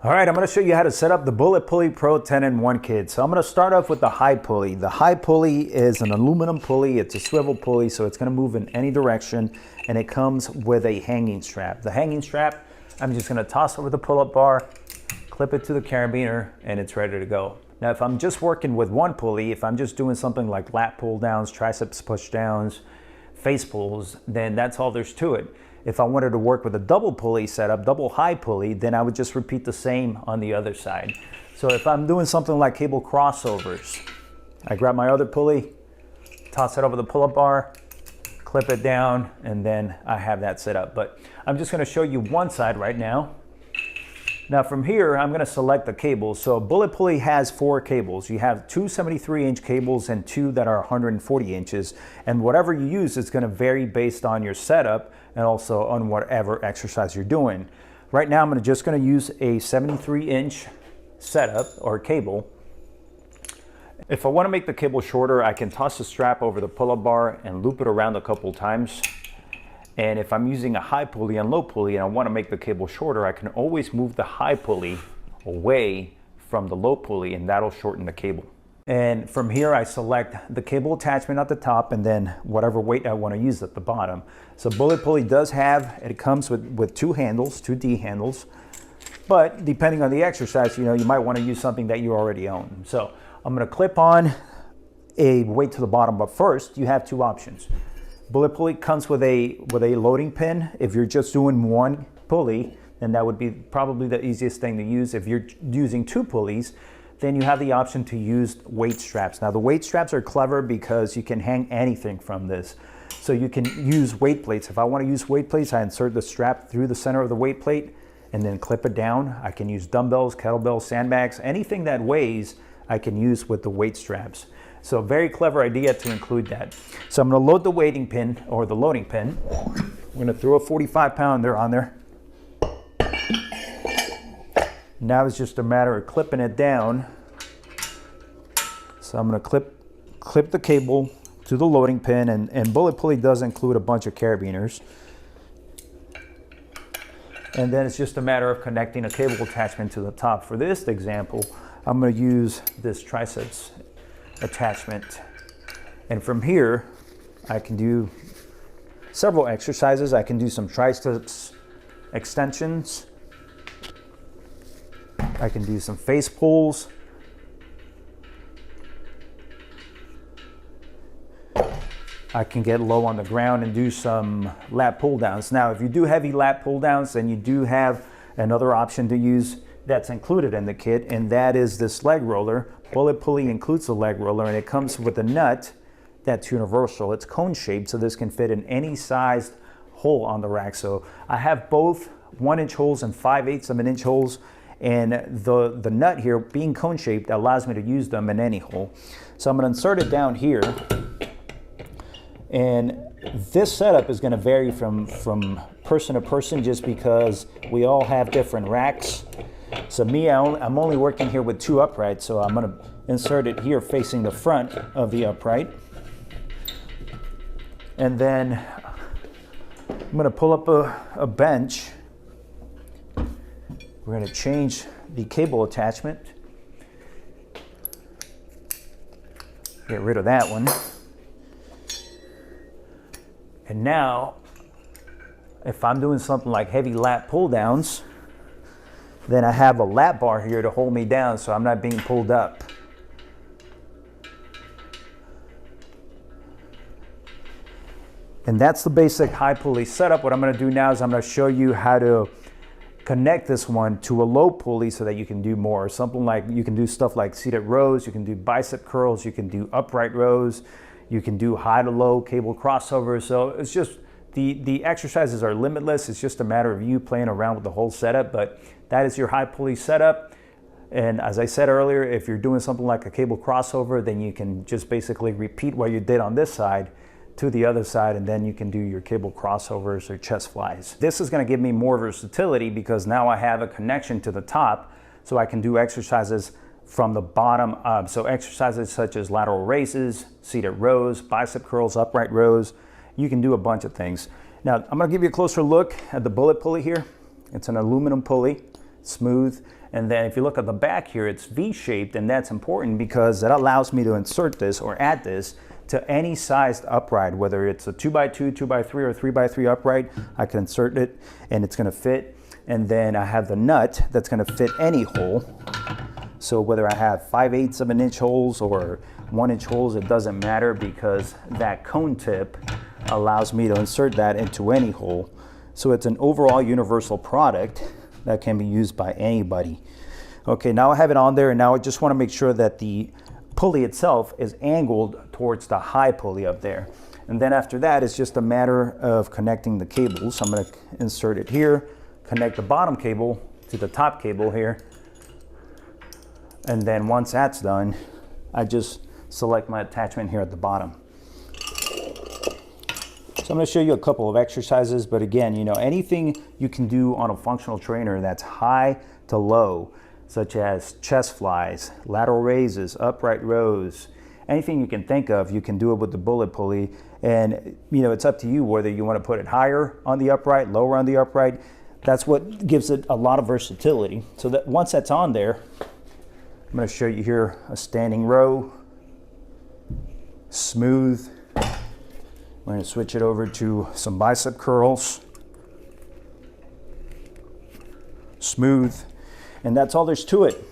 All right, I'm going to show you how to set up the Bullet Pulley Pro 10-in-1 kit. So I'm going to start off with the high pulley. The high pulley is an aluminum pulley. It's a swivel pulley, so it's going to move in any direction, and it comes with a hanging strap. The hanging strap, I'm just going to toss over the pull-up bar, clip it to the carabiner, and it's ready to go. Now, if I'm just working with one pulley, if I'm just doing something like lat pull downs, triceps push downs, face pulls, then that's all there's to it. If I wanted to work with a double pulley setup, double high pulley, then I would just repeat the same on the other side. So if I'm doing something like cable crossovers, I grab my other pulley, toss it over the pull-up bar, clip it down, and then I have that set up. But I'm just gonna show you one side right now. Now from here, I'm gonna select the cables. So Bullet Pulley has 4 cables. You have 2 73-inch cables and 2 that are 140 inches. And whatever you use is gonna vary based on your setup and also on whatever exercise you're doing. Right now, I'm just gonna use a 73-inch setup or cable. If I wanna make the cable shorter, I can toss the strap over the pull-up bar and loop it around a couple times. And if I'm using a high pulley and low pulley and I want to make the cable shorter, I can always move the high pulley away from the low pulley, and that'll shorten the cable. And from here, I select the cable attachment at the top and then whatever weight I want to use at the bottom. So Bullet Pulley does have, it comes with 2 handles, 2 D handles, but depending on the exercise, you might want to use something that you already own. So I'm going to clip on a weight to the bottom, but first you have 2 options. Bullet Pulley comes with a loading pin. If you're just doing one pulley, then that would be probably the easiest thing to use. If you're using 2 pulleys, then you have the option to use weight straps. Now the weight straps are clever because you can hang anything from this. So you can use weight plates. If I want to use weight plates, I insert the strap through the center of the weight plate and then clip it down. I can use dumbbells, kettlebells, sandbags, anything that weighs, I can use with the weight straps. So very clever idea to include that. So I'm gonna load the weighting pin or the loading pin. I'm gonna throw a 45-pounder on there. Now it's just a matter of clipping it down. So I'm gonna clip the cable to the loading pin, and Bullet Pulley does include a bunch of carabiners. And then it's just a matter of connecting a cable attachment to the top. For this example, I'm gonna use this triceps attachment, and from here I can do several exercises. I can do some triceps extensions, I can do some face pulls, I can get low on the ground and do some lat pull downs. Now if you do heavy lat pull downs, then you do have another option to use that's included in the kit, and that is this leg roller. Bullet Pulley includes the leg roller, and it comes with a nut that's universal. It's cone shaped, so this can fit in any sized hole on the rack. So I have both 1-inch holes and 5/8 of an inch holes, and the nut here being cone shaped allows me to use them in any hole. So I'm going to insert it down here, and this setup is going to vary from person to person just because we all have different racks. So me, I'm only working here with 2 uprights, so I'm going to insert it here facing the front of the upright. And then I'm going to pull up a bench. We're going to change the cable attachment. Get rid of that one. And now, if I'm doing something like heavy lat pull downs, then I have a lat bar here to hold me down so I'm not being pulled up. And that's the basic high pulley setup. What I'm going to do now is I'm going to show you how to connect this one to a low pulley so that you can do more. Something like, you can do stuff like seated rows, you can do bicep curls, you can do upright rows, you can do high to low cable crossovers. So it's just, the exercises are limitless. It's just a matter of you playing around with the whole setup, but that is your high pulley setup. And as I said earlier, if you're doing something like a cable crossover, then you can just basically repeat what you did on this side to the other side, and then you can do your cable crossovers or chest flies. This is going to give me more versatility because now I have a connection to the top, so I can do exercises from the bottom up. So exercises such as lateral raises, seated rows, bicep curls, upright rows. You can do a bunch of things. Now I'm going to give you a closer look at the Bullet Pulley here. It's an aluminum pulley, smooth, And then if you look at the back here, it's V-shaped, and that's important because that allows me to insert this or add this to any sized upright, whether it's a 2x2, 2x3, or 3x3 upright. I can insert it and it's gonna fit. And then I have the nut that's gonna fit any hole. So whether I have 5/8 of an inch holes or 1 inch holes, it doesn't matter because that cone tip allows me to insert that into any hole. So it's an overall universal product that can be used by anybody. Okay, now I have it on there, and now I just wanna make sure that the pulley itself is angled towards the high pulley up there. And then after that, it's just a matter of connecting the cables. So I'm gonna insert it here, connect the bottom cable to the top cable here. And then once that's done, I just select my attachment here at the bottom. So I'm gonna show you a couple of exercises, but again, you know, anything you can do on a functional trainer that's high to low, such as chest flies, lateral raises, upright rows, anything you can think of, you can do it with the bullet pulley. And you know, it's up to you whether you want to put it higher on the upright, lower on the upright. That's what gives it a lot of versatility. So that once that's on there, I'm going to show you here a standing row, smooth. We're going to switch it over to some bicep curls, smooth. And that's all there's to it.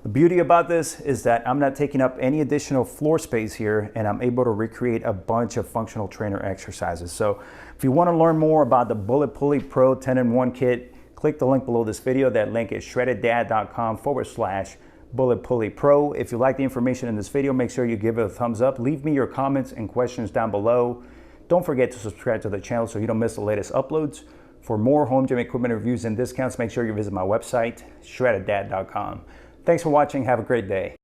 The beauty about this is that I'm not taking up any additional floor space here, and I'm able to recreate a bunch of functional trainer exercises. So if you want to learn more about the Bullet Pulley Pro 10-in-1 kit, click the link below this video. That link is shreddeddad.com/Bullet Pulley Pro. If you like the information in this video, make sure you give it a thumbs up. Leave me your comments and questions down below. Don't forget to subscribe to the channel so you don't miss the latest uploads. For more home gym equipment reviews and discounts, make sure you visit my website, shreddeddad.com. Thanks for watching. Have a great day.